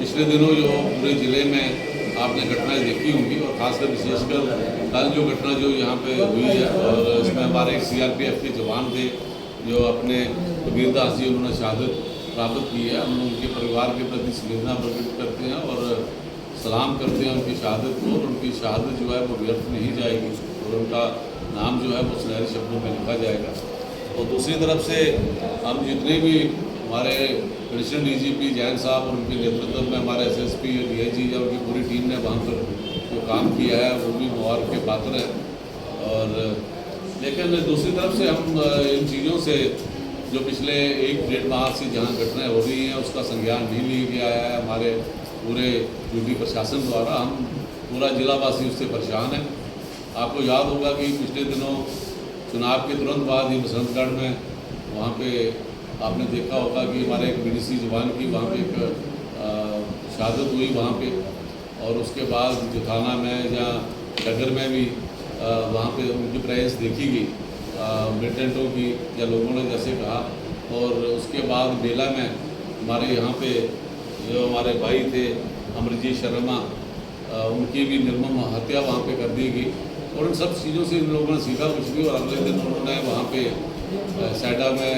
पिछले दिनों जो पूरे ज़िले में आपने घटनाएं देखी होंगी और ख़ासकर विशेषकर कल जो घटना जो यहाँ पे हुई है, और इसमें हमारे एक सीआरपीएफ के जवान थे जो अपने वीरदास जी उन्होंने शहादत प्राप्त की है। हम उनके परिवार के प्रति संवेदना प्रकट करते हैं और सलाम करते हैं उनकी शहादत को। और उनकी शहादत जो है वो व्यर्थ नहीं जाएगी और उनका नाम जो है वो सुनहरे शब्दों में लिखा जाएगा। और दूसरी तरफ से हम जितने भी हमारे एडिशनल डीजीपी जैन साहब और उनके नेतृत्व में हमारे एसएसपी और डीआईजी या उनकी पूरी टीम ने वहाँ पर जो काम किया है वो भी मुबारक के पात्र है। और लेकिन दूसरी तरफ से हम इन चीज़ों से जो पिछले 1-1.5 माह से जहाँ घटनाएं हो रही हैं उसका संज्ञान नहीं लिया गया है हमारे पूरे यूपी प्रशासन द्वारा। हम पूरा जिलावासी उससे परेशान है। आपको याद होगा कि पिछले दिनों चुनाव के तुरंत बाद ही बसंतगढ़ में वहाँ पे आपने देखा होगा कि हमारे एक बीडीसी जवान की वहाँ पे एक शहादत हुई वहाँ पे। और उसके बाद जो थाना में या डगर में भी वहाँ पे उनकी प्रेजेंस देखी गई मिलिटेंटों की या लोगों ने जैसे कहा। और उसके बाद बेला में हमारे यहाँ पे जो हमारे भाई थे अमरजीत शर्मा उनकी भी निर्मम हत्या वहाँ पे कर दी गई। और इन सब चीज़ों से इन लोगों ने सीखा कुछ भी। और अगले दिन उन्होंने वहाँ पे सैडा में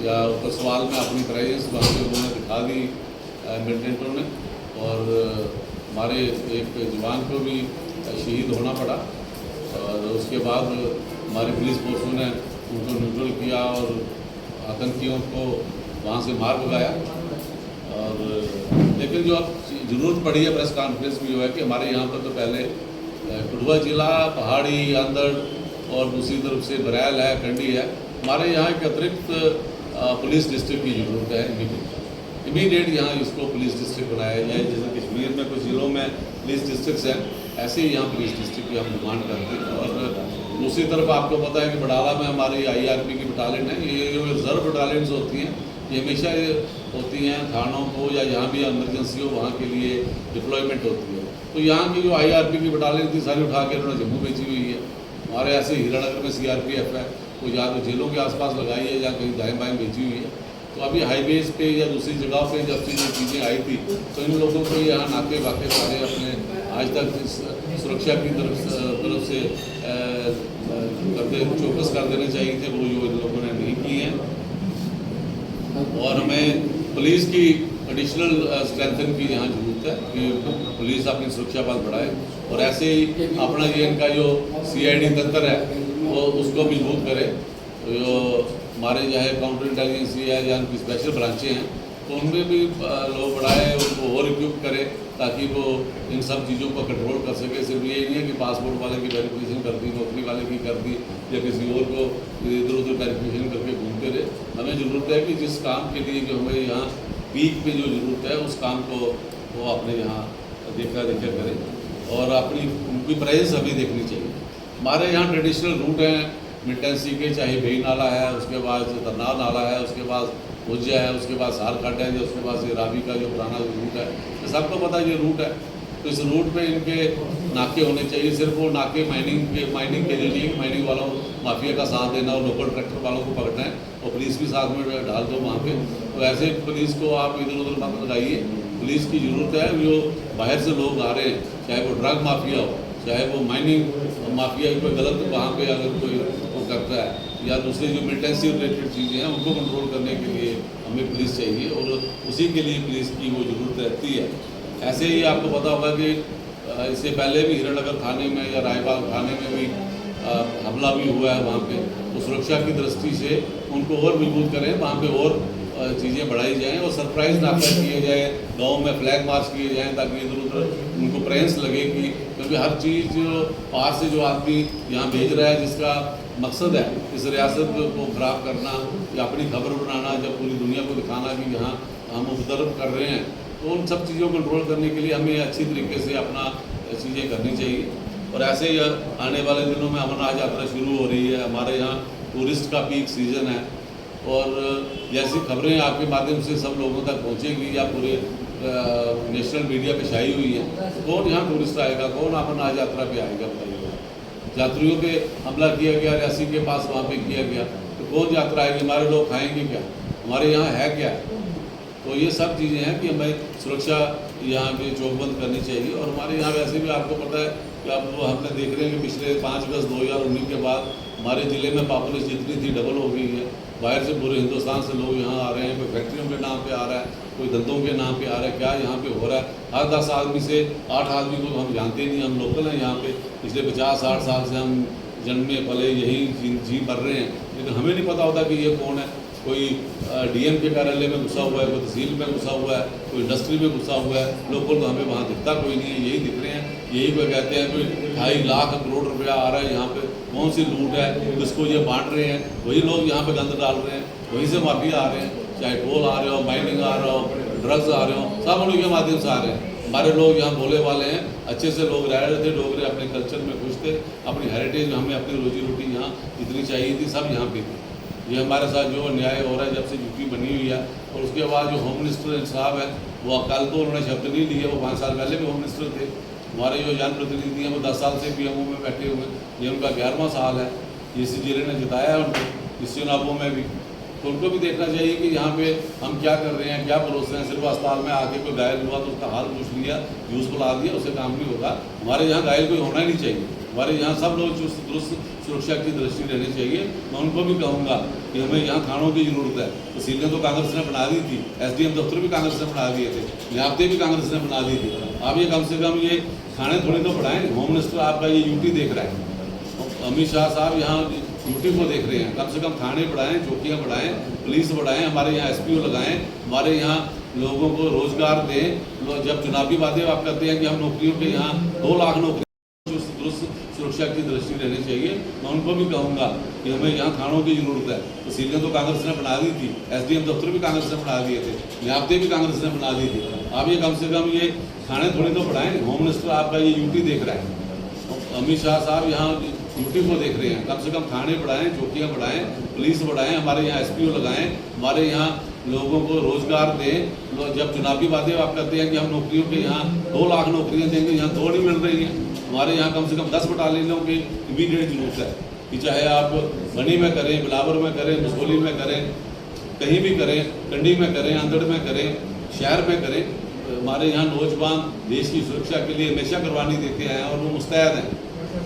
या कसवाल में अपनी प्रेजेंस वहाँ पे उन्होंने दिखा दी मिलिटेंटों ने। और हमारे एक जवान को भी शहीद होना पड़ा। और उसके बाद हमारी पुलिस फोर्सों ने उनको न्यूट्रल किया और आतंकियों को वहाँ से मार भगाया। और लेकिन जो अब ज़रूरत पड़ी है प्रेस कॉन्फ्रेंस में जो है कि हमारे यहाँ पर तो पहले कठुआ जिला, पहाड़ी, आंदड़ और दूसरी तरफ से बरैल है, कंडी है। हमारे यहाँ एक अतिरिक्त पुलिस डिस्ट्रिक्ट की ज़रूरत है। इमीडिएट यहाँ इसको पुलिस डिस्ट्रिक्ट बनाया जाए। जैसे कश्मीर में कुछ ज़िलों में पुलिस डिस्ट्रिक्ट हैं, ऐसे ही यहाँ पुलिस डिस्ट्रिक्ट की हम डिमांड करते हैं। और दूसरी तरफ आपको पता है कि बडाला में हमारी IRP की बटालियन है। ये जो रिजर्व बटालियंस होती हैं ये हमेशा होती हैं थानों को या यहाँ भी इमरजेंसी हो वहाँ के लिए डिप्लॉयमेंट होती है। तो यहाँ की जो IRP की बटालियन थी सारी उठा के उन्होंने जम्मू भेजी हुई है। हमारे ऐसे हीरानगर में CRPF है, वो या तो जेलों के आसपास लगाई है या कहीं दाएँ बाएँ भेजी हुई है। तो अभी हाईवेज पे या दूसरी जगह पे जब से ये चीज़ें आई थी तो इन लोगों को यहाँ नाके वाके सारे अपने आज तक सुरक्षा की तरफ से चौकस कर देने चाहिए थे, वो जो इन लोगों ने नहीं किए हैं। और हमें पुलिस की एडिशनल स्ट्रेंथन की यहाँ जरूरत है कि पुलिस अपनी सुरक्षा बल बढ़ाए। और ऐसे ही अपना ये इनका जो CID तंत्र है वो उसको मजबूत करे। जो हमारे जो है काउंटर इंटेलिजेंसी है या उनकी स्पेशल ब्रांचें हैं तो उनमें भी लोग बढ़ाए, उनको और इक्विप करे ताकि वो इन सब चीज़ों को कंट्रोल कर सके। सिर्फ ये नहीं है कि पासपोर्ट वाले की वेरिफिकेशन कर दी, नौकरी वाले की कर दी या किसी और को इधर उधर वेरिफिकेशन करके घूमते रहे। हमें ज़रूरत है कि जिस काम के लिए जो हमें यहाँ पीक पे जो ज़रूरत है उस काम को वो अपने यहाँ देखा करें और अपनी उनकी प्रेजेंस हमें देखनी चाहिए। हमारे यहाँ ट्रेडिशनल रूट हैं मिल्टेंसी के, चाहे बेई नाला है, उसके बाद तरनाव नाला है, उसके बाद भुज्जा है, उसके बाद सारखंड है, उसके बाद ये रावी का जो पुराना रूट है, तो सबको पता है ये रूट है। तो इस रूट पे इनके नाके होने चाहिए। सिर्फ वो नाके माइनिंग के लिए नहीं, माइनिंग वालों माफिया का साथ देना और लोकल ट्रैक्टर वालों को पकड़ना है और पुलिस भी साथ में डाल दो वहाँ पे। तो ऐसे पुलिस को आप इधर उधर मत लगाइए। पुलिस की ज़रूरत है। जो बाहर से लोग आ रहे हैं, चाहे वो ड्रग माफिया हो, चाहे वो माइनिंग माफिया कोई गलत वहाँ पे अगर कोई वो करता है या दूसरी जो मिलिटेंसी रिलेटेड चीज़ें हैं उनको कंट्रोल करने के लिए हमें पुलिस चाहिए और उसी के लिए पुलिस की वो ज़रूरत रहती है। ऐसे ही आपको पता होगा कि इससे पहले भी हीरानगर थाने में या रायबाग थाने में भी हमला भी हुआ है। वहाँ पे तो सुरक्षा की दृष्टि से उनको और मजबूत करें, वहाँ पे और चीज़ें बढ़ाई जाएँ और सरप्राइज नाका किए जाए, गांव में फ्लैग मार्च किए जाएँ ताकि इधर उधर उनको प्रेजेंस लगे कि क्योंकि हर चीज़ जो पार से जो आदमी यहाँ भेज रहा है जिसका मकसद है इस रियासत को ख़राब करना या अपनी खबर बनाना, जब पूरी दुनिया को दिखाना कि यहाँ हम उपद्रव कर रहे हैं, तो उन सब चीज़ों को कंट्रोल करने के लिए हमें अच्छी तरीके से अपना चीज़ें करनी चाहिए। और ऐसे ही आने वाले दिनों में अमरनाथ यात्रा शुरू हो रही है। हमारे यहाँ टूरिस्ट का पीक सीज़न है और जैसी खबरें आपके माध्यम से सब लोगों तक पहुँचेगी या पूरे नेशनल मीडिया पे छाई हुई है, तो कौन यहाँ टूरिस्ट आएगा, कौन अमरनाथ यात्रा पे आएगा बताइएगा। यात्रियों पे हमला किया गया, रियासी के पास वहाँ पे किया गया, तो कौन यात्रा आएगी, हमारे लोग खाएंगे क्या, हमारे यहाँ है क्या। तो ये सब चीज़ें हैं कि हमें सुरक्षा यहाँ पे चौकबंद करनी चाहिए। और हमारे यहाँ वैसे भी आपको पता है कि अब हमने देख रहे हैं कि पिछले 5 अगस्त 2019 के बाद हमारे ज़िले में पॉपुलेशन जितनी थी डबल हो गई है। बाहर से पूरे हिंदुस्तान से लोग यहाँ आ रहे हैं, कोई फैक्ट्रियों के नाम पे आ रहा है, कोई धंधों के नाम पे आ रहा है। क्या यहाँ पे हो रहा है, हर 10 आदमी से 8 आदमी को हम जानते नहीं, हम लोकल हैं यहाँ पे, पिछले 50-60 साल से हम जन्मे पले यही जी मर रहे हैं, लेकिन हमें नहीं पता होता कि ये कौन है। कोई डीएम के कार्यालय में घुसा हुआ है, कोई तहसील में घुसा हुआ है, कोई इंडस्ट्री में घुसा हुआ है, लोकल तो हमें वहाँ दिखता कोई नहीं है, यही दिख रहे हैं। यही कोई कहते हैं कोई 2.5 लाख करोड़ रुपया आ रहा है यहाँ पे, कौन सी लूट है, जिसको ये बांट रहे हैं वही लोग यहाँ पे गंद डाल रहे हैं, वहीं से माफिया आ रहे हैं, चाहे टोल आ रहे हो, माइनिंग आ रहा हो, ड्रग्स आ रहे हो, सब उन्हीं के माध्यम से आ रहे हैं। हमारे लोग यहाँ भोले वाले हैं, अच्छे से लोग रह रहे थे, डोगरे अपने कल्चर में खुश थे, अपनी हेरिटेज में हमें अपनी रोजी रोटी यहाँ जितनी चाहिए थी सब यहाँ पे थी। ये हमारे साथ जो अन्याय हो रहा है जब से यूपी बनी हुई है, और उसके बाद जो होम मिनिस्टर साहब है वो कल तो उन्होंने शब्द नहीं लिए, वो 5 साल पहले भी होम मिनिस्टर थे। हमारे जो जनप्रतिनिधि हैं वो 10 साल से पीएमओ में बैठे हुए हैं, ये उनका 11वां साल है। इसी जिले ने जिताया है उनको इस चुनावों में भी, तो उनको भी देखना चाहिए कि यहाँ पे हम क्या कर रहे हैं, क्या परोस रहे हैं। सिर्फ अस्पताल में आके कोई घायल हुआ तो उसका हाल पूछ लिया, जूस बुला दिया, उससे काम नहीं होगा। हमारे यहाँ घायल कोई होना ही नहीं चाहिए, हमारे यहाँ सब लोग चुस्त दुरुस्त सुरक्षा की दृष्टि रहनी चाहिए। मैं उनको भी कहूँगा कि हमें यहाँ थानों की ज़रूरत है। तहसीलें तो कांग्रेस ने बना दी थी, SDM दफ्तर भी कांग्रेस ने बना दिए थे, न्यायालय भी कांग्रेस ने बना दी थी। आप ये कम से कम ये थाने थोड़ी तो बढ़ाएं। होम मिनिस्टर आपका ये यूटी देख रहा है, अमित शाह साहब यहाँ यूटी को देख रहे हैं, कम से कम थाने बढ़ाएं, चौकियाँ बढ़ाएं, पुलिस बढ़ाएं, हमारे यहाँ SPO लगाएं, हमारे यहाँ लोगों को रोजगार दें। जब चुनावी वादे आप करते हैं कि हम नौकरियों के यहाँ 2 लाख नौकरी दुरुस्त सुरक्षा की दृष्टि रहनी चाहिए। मैं उनको भी कहूँगा कि हमें यहाँ थानों की ज़रूरत है। तहसीलें तो कांग्रेस ने बना दी थी, SDM दफ्तर भी कांग्रेस ने बना दिए थे, न्यायालय भी कांग्रेस ने बना दी थी। आप ये कम से कम ये थाने थोड़ी तो बढ़ाएं। होम मिनिस्टर आपका ये यूटी देख रहा है, अमित शाह साहब यहाँ यूटी को देख रहे हैं, कम से कम थाने बढ़ाएं, चौकियाँ बढ़ाएं, पुलिस बढ़ाएं, हमारे यहाँ SPO लगाएं, हमारे यहाँ लोगों को रोजगार दें। जब चुनावी वादे आप करते हैं कि हम नौकरियों के यहाँ 2 लाख नौकरियाँ देंगे, यहाँ 2 नहीं मिल रही हैं। हमारे यहाँ कम से कम 10 बटालियनों की इमीडिएट जरूरत है कि चाहे आप बनी में करें, बिलावर में करें, मसोली में करें, कहीं भी करें, कंडी में करें, अंदड़ में करें, शहर में करें। हमारे यहाँ नौजवान देश की सुरक्षा के लिए हमेशा कुर्बानी देते हैं और वो मुस्तैद हैं,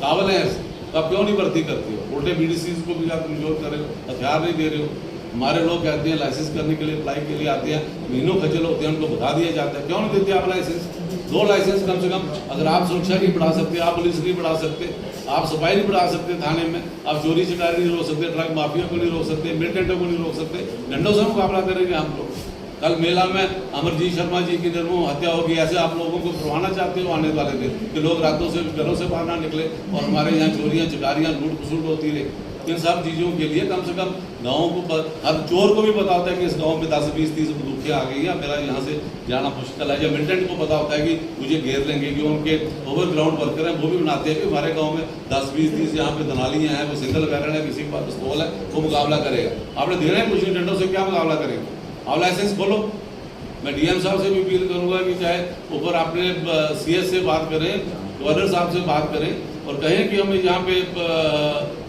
काबिल हैं। तो आप क्यों नहीं भर्ती करते हो? उल्टे BDCs को भी आप कमजोर कर रहे हो, हथियार नहीं दे रहे हो। हमारे लोग कहते हैं लाइसेंस करने के लिए, अप्लाई के लिए आते हैं, महीनों खजल होते हैं, उनको बता दिया जाता है। क्यों नहीं देते आप लाइसेंस? 2 लाइसेंस कम से कम। अगर आप सुरक्षा नहीं बढ़ा सकते, आप पुलिस नहीं बढ़ा सकते, आप सफाई नहीं बढ़ा सकते थाने में, आप चोरी चकारी नहीं रोक सकते, ड्रग माफिया को नहीं रोक सकते, मिलिटेंटों को नहीं रोक सकते, डंडों से मुकाबला करेंगे हम लोग। कल मेला में अमरजीत शर्मा जी की निर्मम हत्या होगी, ऐसे आप लोगों को करवाना चाहते हो आने वाले दिन कि लोग रातों से घरों से बाहर ना निकले और हमारे यहाँ चोरियाँ चकारियाँ लूट खसूट होती रहे। इन सब चीज़ों के लिए कम से कम गाँवों को, हर चोर को भी पता होता है कि इस गाँव में 10-20-30 बंदूकें आ गई हैं, मेरा यहाँ से जाना मुश्किल है। या मिलिटेंट को पता होता है कि मुझे घेर लेंगे, कि उनके ओवरग्राउंड वर्कर हैं वो भी बनाते हैं कि हमारे गाँव में 10-20-30 यहाँ पे दनालियाँ हैं, वो सिंगल बैरन है, किसी के पास पिस्तौल है, वो मुकाबला करेगा। आपने देना है कुछ नहीं, डंडों से क्या मुकाबला करेंगे? आप लाइसेंस खोलो। मैं DM साहब से भी अपील करूँगा कि चाहे ऊपर आपने CS से बात करें, गवर्नर साहब से बात करें और कहें कि हम यहाँ पे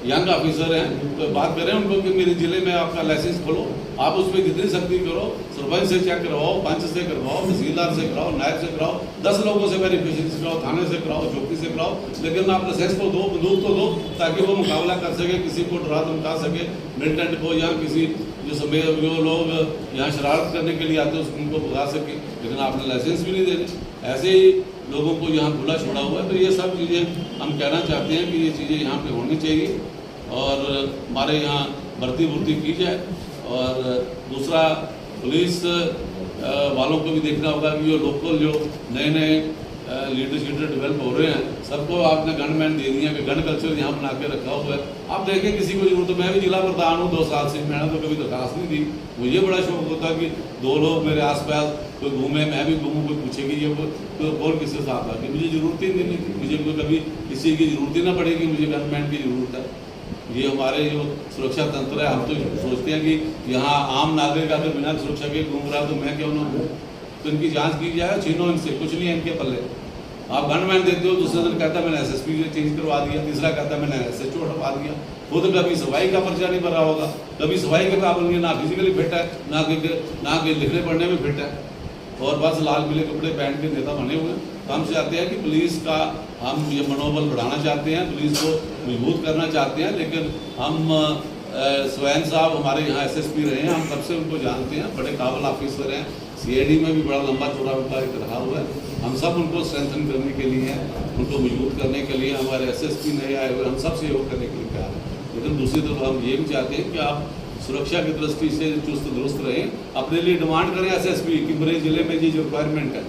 यंग ऑफिसर हैं तो बात करें उनको कि मेरे ज़िले में आपका लाइसेंस खोलो। आप उस पर जितनी सख्ती करो, सरपंच से चेक करवाओ, पंच से करवाओ, तहसीलदार से कराओ, नायब से कराओ, 10 लोगों से वेरिफिकेशन से कराओ, थाने से कराओ, चौकी से कराओ, लेकिन आप लाइसेंस को दो, बंदूक को दो, ताकि वो मुकाबला कर सके, किसी को डरा धमका सके, मिलिटेंट को या किसी जो लोग यहाँ शरारत करने के लिए आते हैं उनको भगा सके। लेकिन आपने लाइसेंस भी नहीं देने, ऐसे ही लोगों को यहाँ खुला छोड़ा हुआ है। तो ये सब चीज़ें हम कहना चाहते हैं कि ये चीज़ें यहाँ पे होनी चाहिए और हमारे यहाँ भर्ती की जाए। और दूसरा, पुलिस वालों को भी देखना होगा कि जो लोकल जो नए लीडर डेवलप हो रहे हैं, सबको आपने गनमैन दे दिया कि गन कल्चर यहाँ बना के रखा हुआ है। आप देखें किसी को जरूरत, तो मैं भी जिला प्रधान हूँ 2 साल से, मैंने तो कभी दरखास्त नहीं दी। मुझे बड़ा शौक होता कि 2 लोग मेरे आसपास कोई घूमे, मैं भी घूमूँ, कोई पूछे कि ये तो कौन किसके साथ आ, कि मुझे ज़रूरत ही नहीं थी, मुझे कोई कभी किसी की ज़रूरत ही ना पड़ेगी, मुझे गनमैन की ज़रूरत है। ये हमारे जो सुरक्षा तंत्र है, हम तो सोचते हैं कि यहाँ आम नागरिक अगर बिना सुरक्षा के घूम रहा है तो मैं क्यों ना घूमूँ। तो इनकी जांच की जाए, छीनो इनसे, कुछ नहीं है इनके पल्ले। आप गनमैन देते हो, दूसरे दिन कहता है मैंने SSP चेंज करवा दिया, तीसरा कहता है मैंने SHO हटवा दिया। खुद कभी सफाई का पर्चा नहीं भरा होगा, कभी सफाई के काबिल नहीं, ना फिजिकली फिट है, ना कि लिखने पढ़ने में फिट है, और बस लाल पीले कपड़े पहन के नेता बने हुए हैं। तो हम चाहते हैं कि पुलिस का हम ये मनोबल बढ़ाना चाहते हैं, पुलिस को मजबूत करना चाहते हैं, लेकिन हम स्वयं साहब हमारे यहाँ SSP रहे हैं, हम तब से उनको जानते हैं, बड़े काबिल ऑफिसर हैं, CID में भी बड़ा लंबा चौड़ा उनका एक रहा हुआ है। हम सब उनको स्ट्रेंथन करने के लिए हैं, उनको मजबूत करने के लिए हमारे SSP नए आए हुए, हम सब सहयोग करने के लिए तैयार हैं। लेकिन दूसरी तरफ हम ये भी चाहते हैं कि आप सुरक्षा की दृष्टि से चुस्त दुरुस्त रहें, अपने लिए डिमांड करें SSP कि मेरे ज़िले में ये जो रिक्वायरमेंट है,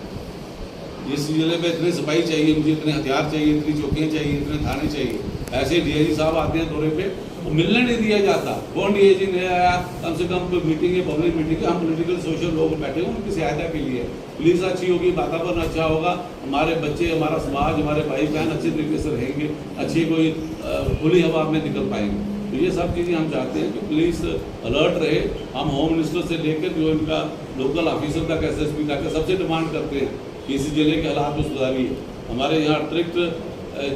इस ज़िले में इतने सिपाही चाहिए, मुझे इतने हथियार चाहिए, इतनी चौकियाँ चाहिए, इतने थाने चाहिए। ऐसे DIG साहब आते हैं दौरे पे, वो मिलने नहीं दिया जाता। कौन DIG नहीं आया, कम से कम कोई मीटिंग है, पब्लिक मीटिंग है, हम पॉलिटिकल सोशल लोग बैठे हुए उनकी सहायता के लिए। पुलिस अच्छी होगी, वातावरण अच्छा होगा, हमारे बच्चे, हमारा समाज, हमारे भाई बहन अच्छे तरीके से रहेंगे, अच्छी कोई खुली हवा में निकल पाएंगे। तो ये सब चीज़ें हम चाहते हैं कि पुलिस अलर्ट रहे। हम होम मिनिस्टर से लेकर जो इनका लोकल ऑफिसर तक, SSP तक सबसे डिमांड करते हैं कि इस जिले के हालात को सुधारिए। हमारे यहाँ अतिरिक्त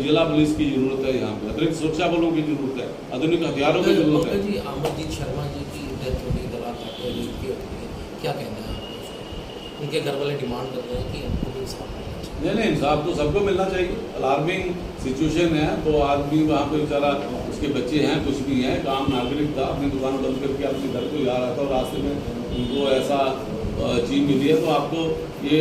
जिला पुलिस की जरूरत है, यहाँ पे अतिरिक्त सुरक्षा बलों की जरूरत है, आधुनिक हथियारों की जरूरत है। जी अमरजीत शर्मा जी की डेथ हो गई, गला काट हो गई, क्या कहना है आप? उनके घर वाले डिमांड कर रहे हैं कि उनको भी इंसाफ मिलना चाहिए। नहीं, इंसाफ तो सबको मिलना चाहिए। अलार्मिंग सिचुएशन है, वो आदमी वहाँ पे बेचारा, उसके बच्चे हैं, कुछ भी हैं, काम नागरिक था, अपनी दुकान बंद करके अपने घर को जा रहा था और रास्ते में उनको ऐसा चीज मिली है। तो आपको ये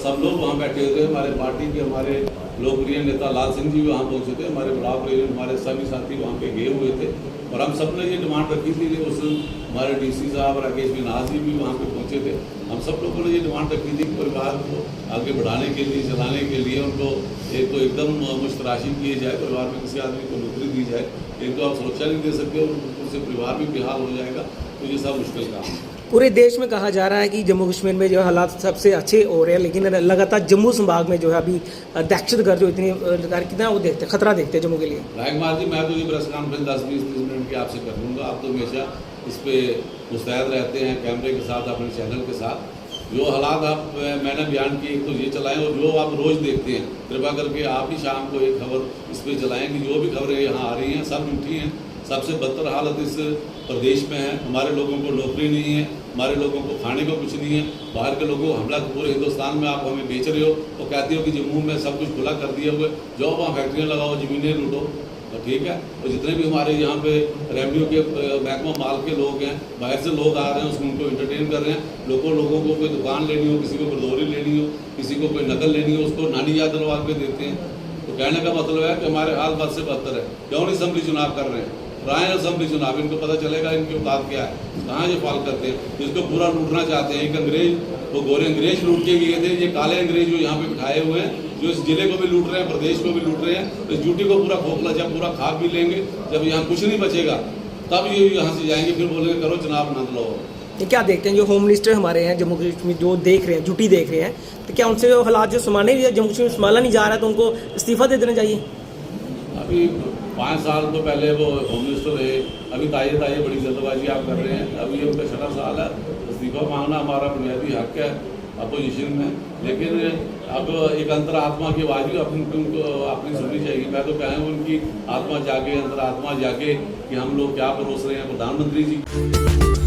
सब लोग वहाँ बैठे हुए थे, हमारे पार्टी के हमारे लोकप्रिय नेता लाल सिंह जी भी वहाँ पहुँचे थे, हमारे बड़ा प्रेसिडेंट, हमारे सभी साथी वहाँ पे गए हुए थे, और हम सब ने ये डिमांड रखी थी कि उस हमारे DC साहब राकेश विनाश जी भी वहाँ पे पहुँचे थे। हम सब लोगों ने ये डिमांड रखी थी कि परिवार को आगे बढ़ाने के लिए, चलाने के लिए उनको एक तो एकदम मुश्त राशि किए जाए, परिवार में किसी आदमी को नौकरी दी जाए। एक तो आप सुरक्षा नहीं दे सकते और उनसे परिवार भी बेहाल हो जाएगा, तो ये सब मुश्किल काम है। पूरे देश में कहा जा रहा है कि जम्मू कश्मीर में जो हालात सबसे अच्छे हो रहे हैं, लेकिन लगातार जम्मू संभाग में जो है अभी दहशतगर्द जो इतनी कितना वो देखते हैं, खतरा देखते हैं जम्मू के लिए। राजकुमार जी, मैं तो ये प्रेस कॉन्फ्रेंस 10-20 मिनट की आपसे कर लूँगा। आप तो हमेशा इस पर मुस्तैद रहते हैं, कैमरे के साथ, अपने चैनल के साथ। जो हालात आप मैंने बयान किए तो ये चलाएं, और जो आप रोज़ देखते हैं कृपा करके आप ही शाम को एक खबर इस पर चलाएँ कि जो भी खबरें यहाँ आ रही हैं सब झूठी हैं। सबसे बदतर हालत इस प्रदेश में है, हमारे लोगों को नौकरी नहीं है, हमारे लोगों को खाने को कुछ नहीं है, बाहर के लोगों को हमला पूरे हिंदुस्तान में आप हमें बेच रहे हो, तो कहते हो कि जम्मू में सब कुछ खुला कर दिया हुआ है, जाओ वहाँ फैक्ट्रियाँ लगाओ, ज़मीनें लूटो, तो ठीक है। और जितने भी हमारे यहाँ पे रेवेन्यू के महकमा माल के लोग हैं, बाहर से लोग आ रहे हैं, उसको उनको इंटरटेन कर रहे हैं। लोगों को कोई दुकान लेनी हो, किसी को बरदौरी लेनी हो, किसी को कोई नकल लेनी हो, उसको नानी याद दिलवा के देते हैं। तो कहने का मतलब है कि हमारे हाल बद से बदतर है। क्यों नहीं असेंबली चुनाव कर रहे हैं? राय असेंबली चुनाव, इनको पता चलेगा इनकी औकात क्या है, कहाँ ये फॉल करते हैं, जिसको पूरा लूटना चाहते हैं। एक अंग्रेज, वो गोरे अंग्रेज लूट के गए थे, ये काले अंग्रेज जो यहाँ पे बिठाए हुए हैं, जो इस जिले को भी लूट रहे हैं, प्रदेश को भी लूट रहे हैं। तो इस ड्यूटी को पूरा खोखला, जब पूरा खा भी लेंगे, जब यहाँ कुछ नहीं बचेगा, तब ये यहाँ से जाएंगे, फिर बोलेंगे करो चुनाव आनंद लो। ये क्या देखते हैं जो होम मिनिस्टर हमारे हैं जम्मू कश्मीर, जो देख रहे हैं, ड्यूटी देख रहे हैं, तो क्या उनसे जो हालात जो संभालने जम्मू कश्मीर संभाला नहीं जा रहा है, तो उनको इस्तीफा दे देना चाहिए? अभी 5 साल तो पहले वो होम मिनिस्टर रहे, अभी ताज़े बड़ी जल्दबाजी आप कर रहे हैं। अभी ये उनका 6वां साल है, इस्तीफा मांगना हमारा बुनियादी हक है अपोजिशन में, लेकिन अब एक अंतरात्मा की आवाज़ भी उनको अपनी सुननी चाहिए। मैं तो कहें उनकी आत्मा जागे, अंतरात्मा जागे कि हम लोग क्या परोस रहे हैं प्रधानमंत्री जी।